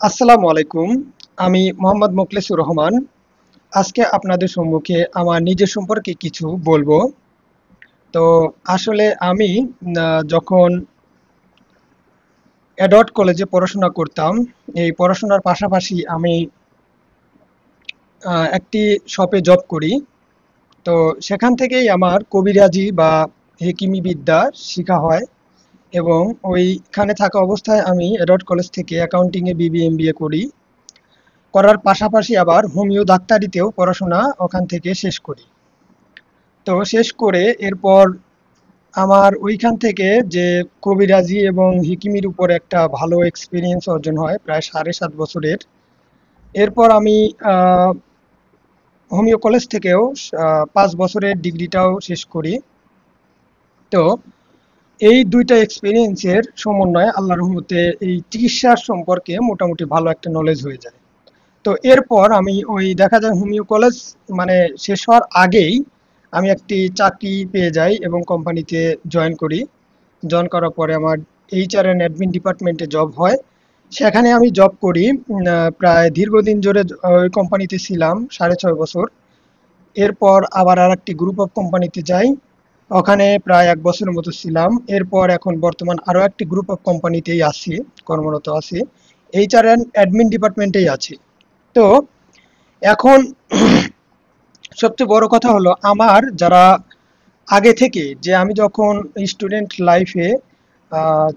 আসসালামু আলাইকুম। আমি মোহাম্মদ মোখলেসুর রহমান। আজকে আপনাদের সম্মুখে আমার নিজের সম্পর্কে কিছু বলবো। তো আসলে আমি যখন অ্যাডওয়ার্ড কলেজে পড়াশোনা করতাম, এই পড়াশোনার পাশাপাশি আমি একটি শপে জব করি। তো সেখান থেকেই আমার কবিরাজি বা হেকিমি বিদ্যা শিখা হয় এবং ওইখানে থাকা অবস্থায় আমি অ্যাডওয়ার্ড কলেজ থেকে অ্যাকাউন্টিংয়ে বিবিএ এমবিএ করি। করার পাশাপাশি আবার হোমিও ডাক্তারিতেও পড়াশোনা ওখান থেকে শেষ করি। তো শেষ করে এরপর আমার ওইখান থেকে যে কবিরাজি এবং হিকিমির উপর একটা ভালো এক্সপিরিয়েন্স অর্জন হয় প্রায় 7.5 বছরের। এরপর আমি আহ, হোমিও কলেজ থেকেও 5 বছরের ডিগ্রিটাও শেষ করি। তো এই দুইটা এক্সপিরিয়েন্সের সমন্বয়ে আল্লাহর রহমতে এই চিকিৎসার সম্পর্কে মোটামুটি ভালো একটা নলেজ হয়ে যায়। তো এরপর আমি ওই দেখা যায় হোমিও কলেজ মানে শেষ হওয়ার আগেই আমি একটি চাকরি পেয়ে যাই এবং কোম্পানিতে জয়েন করি। জয়েন করার পরে আমার এইচআর অ্যান্ড অ্যাডমিন ডিপার্টমেন্টে জব হয়। সেখানে আমি জব করি প্রায় দীর্ঘদিন জুড়ে ওই কোম্পানিতে ছিলাম 6.5 বছর। এরপর আবার আর একটি গ্রুপ অফ কোম্পানিতে যাই, ওখানে প্রায় 1 বছরের মতো ছিলাম। এরপর এখন বর্তমান আরও একটি গ্রুপ অফ কোম্পানিতেই আছি, কর্মরত আছি, এইচআর অ্যান্ড অ্যাডমিন ডিপার্টমেন্টেই আছি। তো এখন সবচেয়ে বড় কথা হলো আমার যারা আগে থেকে যে আমি যখন স্টুডেন্ট লাইফে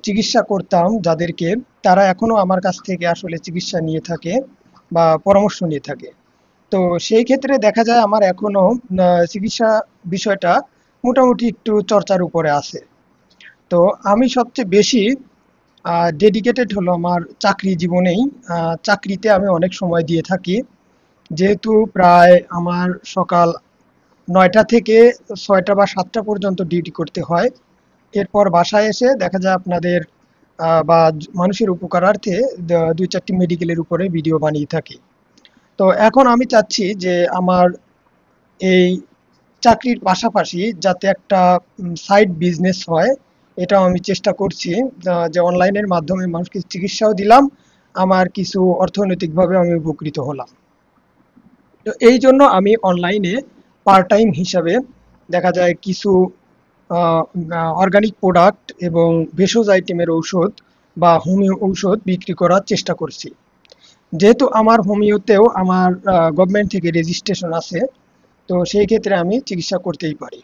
চিকিৎসা করতাম যাদেরকে, তারা এখনো আমার কাছ থেকে আসলে চিকিৎসা নিয়ে থাকে বা পরামর্শ নিয়ে থাকে। তো সেই ক্ষেত্রে দেখা যায় আমার এখনো চিকিৎসা বিষয়টা মোটামুটি একটু চর্চার উপরে আছে। তো আমি সবচেয়ে বেশি ডেডিকেটেড হলো আমার চাকরি জীবনেই। চাকরিতে আমি অনেক সময় দিয়ে থাকি, যেহেতু প্রায় আমার সকাল 9টা থেকে 6টা বা 7টা পর্যন্ত ডিউটি করতে হয়। এরপর বাসায় এসে দেখা যায় আপনাদের বা মানুষের উপকারার্থে 2-4টি মেডিকেলের উপরে ভিডিও বানিয়ে থাকি। তো এখন আমি চাচ্ছি যে আমার এই চাকরির পাশাপাশি যাতে একটা সাইড বিজনেস হয়, এটাও আমি চেষ্টা করছি। যে অনলাইনের মাধ্যমে মানুষকে চিকিৎসাও দিলাম, আমার কিছু অর্থনৈতিকভাবে আমি উপকৃত হলাম। তো এই জন্য আমি অনলাইনে পার্ট টাইম হিসাবে দেখা যায় কিছু অর্গানিক প্রোডাক্ট এবং ভেষজ আইটেমের ঔষধ বা হোমিও ঔষধ বিক্রি করার চেষ্টা করছি। যেহেতু আমার হোমিওতেও আমার গভর্নমেন্ট থেকে রেজিস্ট্রেশন আছে, তো সেই ক্ষেত্রে আমি চিকিৎসা করতেই পারি।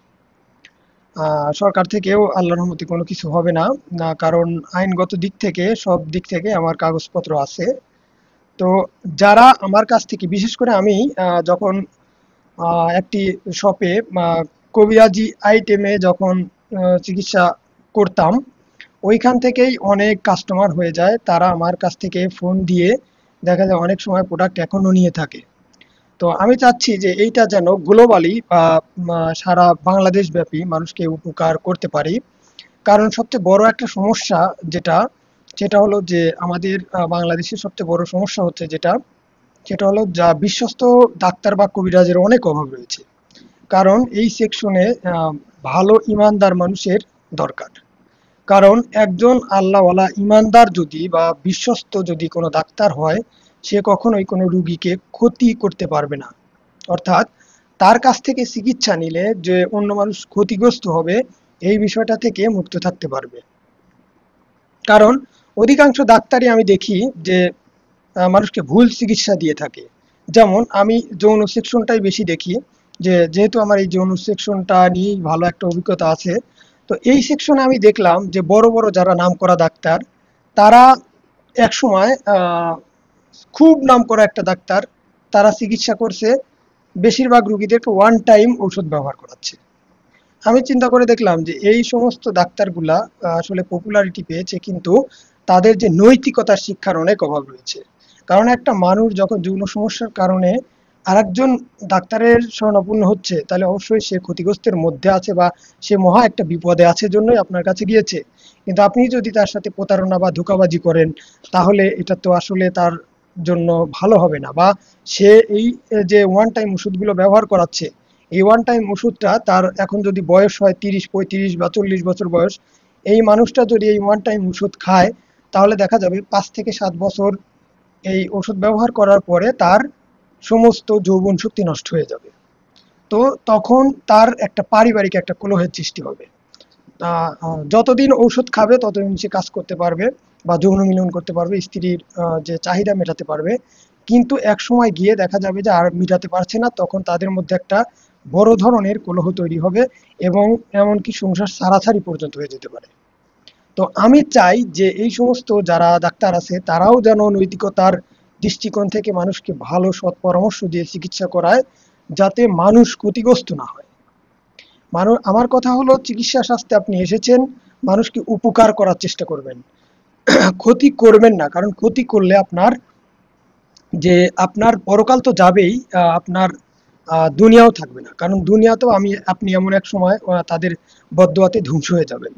সরকার থেকেও আল্লাহর রহমতে কোনো কিছু হবে না, কারণ আইনগত দিক থেকে সব দিক থেকে আমার কাগজপত্র আছে। তো যারা আমার কাছ থেকে বিশেষ করে আমি যখন একটি শপে কবিরাজি আইটেমে যখন চিকিৎসা করতাম, ওইখান থেকেই অনেক কাস্টমার হয়ে যায়, তারা আমার কাছ থেকে ফোন দিয়ে দেখা যায় অনেক সময় প্রোডাক্ট এখনো নিয়ে থাকে। তো আমি চাচ্ছি যে এইটা যেন গ্লোবালি বা সারা বাংলাদেশ ব্যাপী মানুষকে উপকার করতে পারি। কারণ সবচেয়ে বড় একটা সমস্যা যেটা, সেটা হলো যে আমাদের বাংলাদেশের সবচেয়ে বড় সমস্যা হচ্ছে যেটা, সেটা হলো যা বিশ্বস্ত ডাক্তার বা কবিরাজের অনেক অভাব রয়েছে। কারণ এই সেকশনে ভালো ইমানদার মানুষের দরকার। কারণ একজন আল্লাহওয়ালা ইমানদার যদি বা বিশ্বস্ত যদি কোনো ডাক্তার হয়, সে কখনোই কোনো রুগীকে ক্ষতি করতে পারবে না। অর্থাৎ তার কাছ থেকে চিকিৎসা নিলে যে অন্য মানুষ ক্ষতিগ্রস্ত হবে, এই বিষয়টা থেকে মুক্ত থাকতে পারবে। কারণ অধিকাংশ ডাক্তারই আমি দেখি যে মানুষকে ভুল চিকিৎসা দিয়ে থাকে। যেমন আমি যৌন সেকশনটাই বেশি দেখি, যে যেহেতু আমার এই যৌন সেকশনটা নিয়েই ভালো একটা অভিজ্ঞতা আছে। তো এই সেকশনে আমি দেখলাম যে বড় বড় যারা নামকরা ডাক্তার, তারা একসময় খুব নামকরা একটা ডাক্তার, তারা চিকিৎসা করছে, বেশিরভাগ রুগীদেরকে ওয়ান টাইম ওষুধ ব্যবহার করাচ্ছে। আমি চিন্তা করে দেখলাম যে এই সমস্ত ডাক্তারগুলা আসলে পপুলারিটি পেয়েছে, কিন্তু তাদের যে নৈতিকতার শিক্ষার অনেক অভাব রয়েছে। কারণ একটা মানুষ যখন যৌন সমস্যার কারণে আরেকজন ডাক্তারের শরণাপন্ন হচ্ছে, তাহলে অবশ্যই সে ক্ষতিগ্রস্তের মধ্যে আছে বা সে মহা একটা বিপদে আছে জন্যই আপনার কাছে গিয়েছে। কিন্তু আপনি যদি তার সাথে প্রতারণা বা ধোঁকাবাজি করেন, তাহলে এটা তো আসলে তার জন্য ভালো হবে না। বা সে এই যে ওয়ান টাইম ওষুধগুলো ব্যবহার করাচ্ছে, এই ওয়ান টাইম ওষুধটা তার এখন যদি বয়স হয় 30, 35 বা 40 বছর বয়স, এই মানুষটা যদি এই ওয়ান টাইম ওষুধ খায়, তাহলে দেখা যাবে 5 থেকে 7 বছর এই ওষুধ ব্যবহার করার পরে তার সমস্ত যৌবন শক্তি নষ্ট হয়ে যাবে। তো তখন তার একটা পারিবারিক একটা কলহের সৃষ্টি হবে। যতদিন ঔষধ খাবে ততদিন সে কাজ করতে পারবে বা যৌন মিলন করতে পারবে, স্ত্রীর যে চাহিদা মেটাতে পারবে। কিন্তু এক সময় গিয়ে দেখা যাবে যে আর মিটাতে পারছে না, তখন তাদের মধ্যে একটা বড় ধরনের কলহ তৈরি হবে এবং এমনকি সংসার ছাড়াছাড়ি পর্যন্ত হয়ে যেতে পারে। তো আমি চাই যে এই সমস্ত যারা ডাক্তার আছে তারাও যেন নৈতিকতার দৃষ্টিকোণ থেকে মানুষকে ভালো সৎ পরামর্শ দিয়ে চিকিৎসা করায়, যাতে মানুষ ক্ষতিগ্রস্ত না হয়। মানুষ, আমার কথা হলো চিকিৎসা শাস্ত্রে আপনি এসেছেন, মানুষকে উপকার করার চেষ্টা করবেন, ক্ষতি করবেন না। কারণ ক্ষতি করলে আপনার যে আপনার পরকাল তো যাবেই, আপনার দুনিয়াও থাকবে না। কারণ দুনিয়াতেও আপনি এমন এক সময় তাদের বদদোয়াতে ধ্বংস হয়ে যাবেন।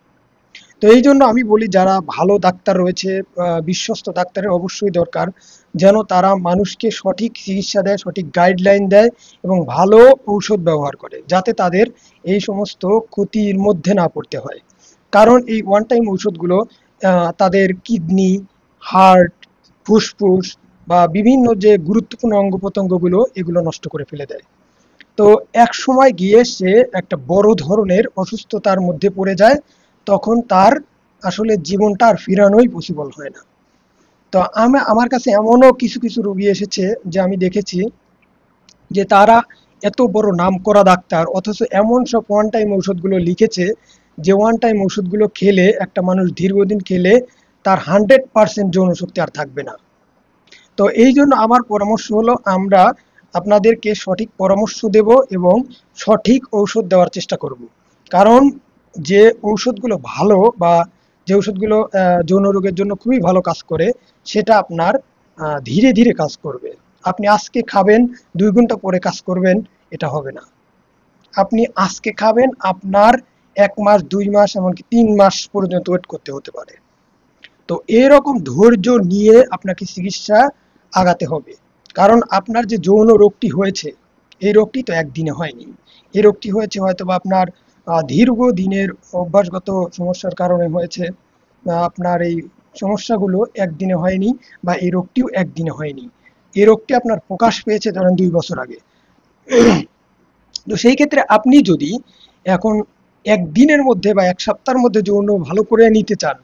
তো এই জন্য আমি বলি যারা ভালো ডাক্তার রয়েছে, বিশ্বস্ত ডাক্তারের অবশ্যই দরকার, যেন তারা মানুষকে সঠিক চিকিৎসা দেয়, সঠিক গাইডলাইন দেয় এবং ভালো ঔষধ ব্যবহার করে, যাতে তাদের এই সমস্ত ক্ষতির মধ্যে না পড়তে হয়। কারণ এই ওয়ান টাইম ঔষধগুলো তাদের কিডনি, হার্ট, ফুসফুস বা বিভিন্ন যে গুরুত্বপূর্ণ অঙ্গ প্রত্যঙ্গগুলো এগুলো নষ্ট করে ফেলে দেয়। তো এক সময় গিয়ে সে একটা বড় ধরনের অসুস্থতার মধ্যে পড়ে যায়, তখন তার আসলে জীবনটা আর ফিরানোই পসিবল হয় না। তো আমার কাছে এমনও কিছু কিছু রোগী এসেছে যে আমি দেখেছি যে তারা এত বড় নামকরা ডাক্তার, অথচ এমন সব ওয়ান টাইম ঔষধগুলো লিখেছে যে ওয়ান টাইম ওষুধগুলো খেলে একটা মানুষ দীর্ঘদিন খেলে তার 100% যৌন শক্তি আর থাকবে না। তো এই জন্য আমার পরামর্শ হলো আমরা আপনাদেরকে সঠিক পরামর্শ দেব এবং সঠিক ঔষধ দেওয়ার চেষ্টা করব। কারণ যে ঔষধগুলো ভালো বা যে ঔষধগুলো যৌন রোগের জন্য খুবই ভালো কাজ করে, সেটা আপনার ধীরে ধীরে কাজ করবে। আপনি আজকে খাবেন, 2 ঘন্টা পরে কাজ করবেন, এটা হবে না। আপনি আজকে খাবেন, আপনার 1 মাস, 2 মাস, এমনকি 3 মাস পর্যন্ত ওয়েট করতে হতে পারে। তো এরকম ধৈর্য নিয়ে আপনাকে চিকিৎসা আগাতে হবে। কারণ আপনার যে যৌন রোগটি হয়েছে, এই রোগটি তো একদিনে হয়নি। এই রোগটি হয়েছে হয়তো বা আপনার দীর্ঘদিনের অভ্যাসগত সমস্যার কারণে হয়েছে। আপনার এই সমস্যাগুলো একদিনে হয়নি, বা এই রোগটিও একদিনে হয়নি। এই রোগটি আপনার প্রকাশ পেয়েছে ধরেন 2 বছর আগে। তো সেই ক্ষেত্রে আপনি যদি এখন একদিনের মধ্যে বা এক সপ্তাহের মধ্যে যৌন ভালো করে নিতে চান,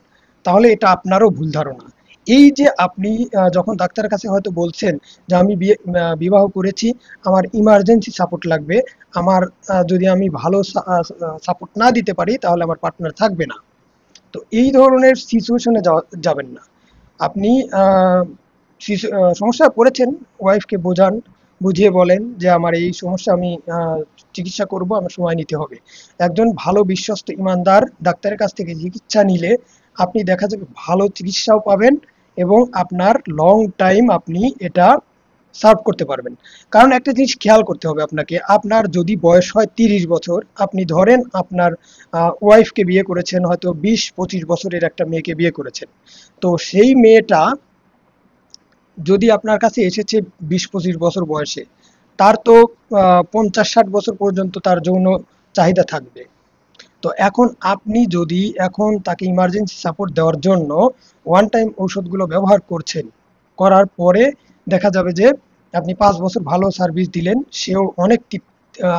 তাহলে এটা আপনারও ভুল ধারণা। এই যে আপনি যখন ডাক্তারের কাছে হয়তো বলছেন যে আমি বিবাহ করেছি, আমার ইমার্জেন্সি সাপোর্ট লাগবে, আমার যদি আমি ভালো সাপোর্ট না দিতে পারি তাহলে আমার পার্টনার থাকবে না। তো এই ধরনের সিচুয়েশনে যাবেন না। আপনি সমস্যায় পড়েছেন, ওয়াইফকে বোঝান, বুঝিয়ে বলেন যে আমার এই সমস্যা, আমি চিকিৎসা করব, আমার সময় নিতে হবে। একজন ভালো বিশ্বস্ত ইমানদার ডাক্তারের কাছ থেকে চিকিৎসা নিলে আপনি দেখা যাবে ভালো চিকিৎসাও পাবেন এবং আপনার লং টাইম আপনি এটা সার্ভ করতে পারবেন। কারণ একটা জিনিস খেয়াল করতে হবে আপনাকে, আপনার যদি বয়স হয় 30 বছর, আপনি ধরেন আপনার ওয়াইফকে বিয়ে করেছেন, হয়তো 20-25 বছরের একটা মেয়েকে বিয়ে করেছেন। তো সেই মেয়েটা যদি আপনার কাছে এসেছে 20-25 বছর বয়সে, তার তো 50-60 বছর পর্যন্ত তার যৌন চাহিদা থাকবে। তো এখন আপনি যদি এখন তাকে ইমার্জেন্সি সাপোর্ট দেওয়ার জন্য ওয়ান টাইম ঔষধগুলো ব্যবহার করছেন, করার পরে দেখা যাবে যে আপনি 5 বছর ভালো সার্ভিস দিলেন, সেও অনেক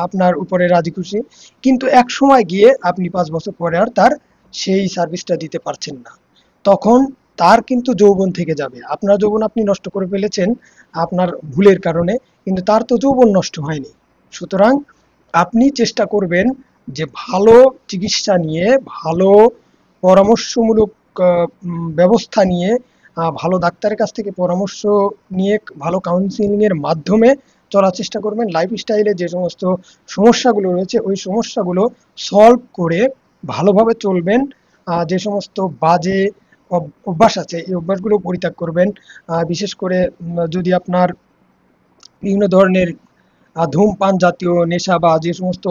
আপনার উপরে রাজি খুশি, কিন্তু এক সময় গিয়ে আপনি 5 বছর পরে আর তার সেই সার্ভিসটা দিতে পারছেন না। তখন তার কিন্তু যৌবন থেকে যাবে। আপনার যৌবন আপনি নষ্ট করে ফেলেছেন আপনার ভুলের কারণে, কিন্তু তার তো যৌবন নষ্ট হয়নি। সুতরাং আপনি চেষ্টা করবেন যে ভালো চিকিৎসা নিয়ে, ভালো পরামর্শমূলক ব্যবস্থা নিয়ে, ভালো ডাক্তারের কাছ থেকে পরামর্শ নিয়ে, ভালো কাউন্সিলিংয়ের মাধ্যমে চলার চেষ্টা করবেন। লাইফস্টাইলে যে সমস্ত সমস্যাগুলো রয়েছে ওই সমস্যাগুলো সলভ করে ভালোভাবে চলবেন। যে সমস্ত বাজে অভ্যাস আছে এই অভ্যাসগুলো পরিত্যাগ করবেন। বিশেষ করে যদি আপনার বিভিন্ন ধরনের ধূমপান জাতীয় নেশা বা যে সমস্ত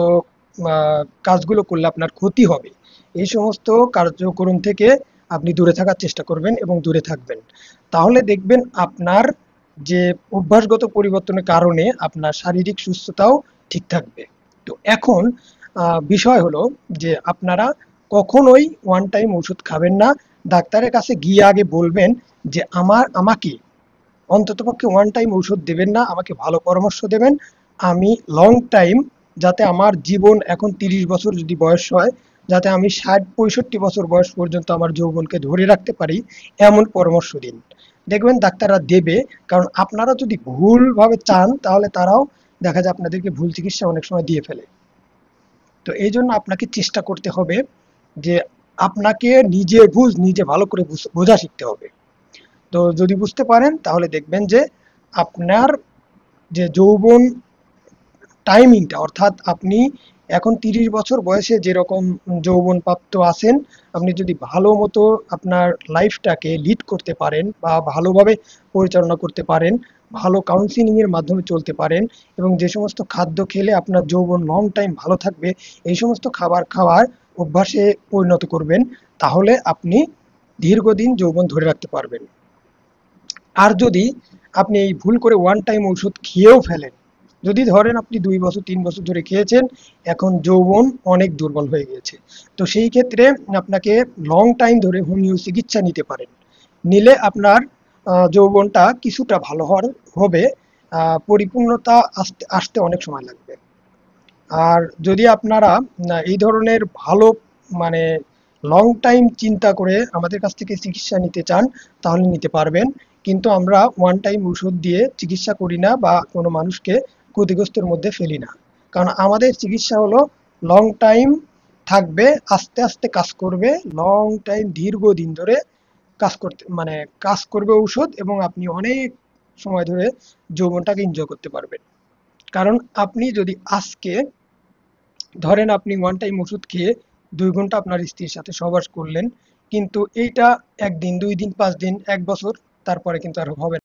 কাজগুলো করলে আপনার ক্ষতি হবে, এই সমস্ত কার্যক্রম থেকে আপনি দূরে থাকার চেষ্টা করবেন এবং দূরে থাকবেন। তাহলে দেখবেন আপনার যে অভ্যাসগত পরিবর্তনের কারণে আপনার শারীরিক সুস্থতাও ঠিক থাকবে। তো এখন বিষয় হলো যে আপনারা কখনোই ওয়ান টাইম ওষুধ খাবেন না। ডাক্তারের কাছে গিয়ে আগে বলবেন যে আমাকে অন্ততপক্ষে ওয়ান টাইম ঔষধ দেবেন না, আমাকে ভালো পরামর্শ দেবেন। আমি লং টাইম, যাতে আমার জীবন এখন 30 বছর যদি বয়স হয়, যাতে আমি 60-65 বছর বয়স পর্যন্ত আমার যৌবনকে ধরে রাখতে পারি, এমন পরামর্শ দিন। দেখবেন ডাক্তাররা দেবে, কারণ আপনারা যদি ভুলভাবে চান তাহলে তারাও দেখা যায় আপনাদেরকে ভুল চিকিৎসা অনেক সময় দিয়ে ফেলে। তো এই জন্য আপনাকে চেষ্টা করতে হবে যে আপনাকে নিজের ভুল নিজে ভালো করে বোঝা শিখতে হবে। তো যদি বুঝতে পারেন তাহলে দেখবেন যে আপনার যে যৌবন টাইমিংটা, অর্থাৎ আপনি এখন 30 বছর বয়সে যেরকম যৌবন প্রাপ্ত আছেন, আপনি যদি ভালো মতো আপনার লাইফটাকে লিড করতে পারেন বা ভালোভাবে পরিচালনা করতে পারেন, ভালো কাউন্সিলিং এর মাধ্যমে চলতে পারেন, এবং যে সমস্ত খাদ্য খেলে আপনার যৌবন লং টাইম ভালো থাকবে, এই সমস্ত খাবার খাওয়ার অভ্যাসে পরিণত করবেন, তাহলে আপনি দীর্ঘদিন যৌবন ধরে রাখতে পারবেন। আর যদি আপনি এই ভুল করে ওয়ান টাইম ওষুধ খেয়েও ফেলেন, যদি ধরেন আপনি 2 বছর 3 বছর ধরে খেয়েছেন, এখন যৌবন অনেক দুর্বল হয়ে গিয়েছে, তো সেই ক্ষেত্রে আপনাকে লং টাইম ধরে হোমিও চিকিৎসা নিতে পারেন। নিলে আপনার যৌবনটা কিছুটা ভালো হওয়ার হবে, পরিপূর্ণতা আসতে আসতে অনেক সময় লাগবে। আর যদি আপনারা এই ধরনের ভালো, মানে লং টাইম চিন্তা করে আমাদের কাছ থেকে চিকিৎসা নিতে চান, তাহলে নিতে পারবেন। কিন্তু আমরা ওয়ান টাইম ওষুধ দিয়ে চিকিৎসা করি না বা কোনো মানুষকে ক্ষতিগ্রস্তের মধ্যে ফেলি না। কারণ আমাদের চিকিৎসা হলো লং টাইম থাকবে, আস্তে আস্তে কাজ করবে, লং টাইম দীর্ঘদিন ধরে কাজ করতে, মানে কাজ করবে ঔষধ, এবং আপনি অনেক সময় ধরে যৌবনটাকে এনজয় করতে পারবেন। কারণ আপনি যদি আজকে ধরেন আপনি ওয়ান টাইম ওষুধ খেয়ে 2 ঘন্টা আপনার স্ত্রীর সাথে সহবাস করলেন, কিন্তু এইটা 1 দিন 2 দিন 5 দিন 1 বছর, তারপরে কিন্তু আর হবে না।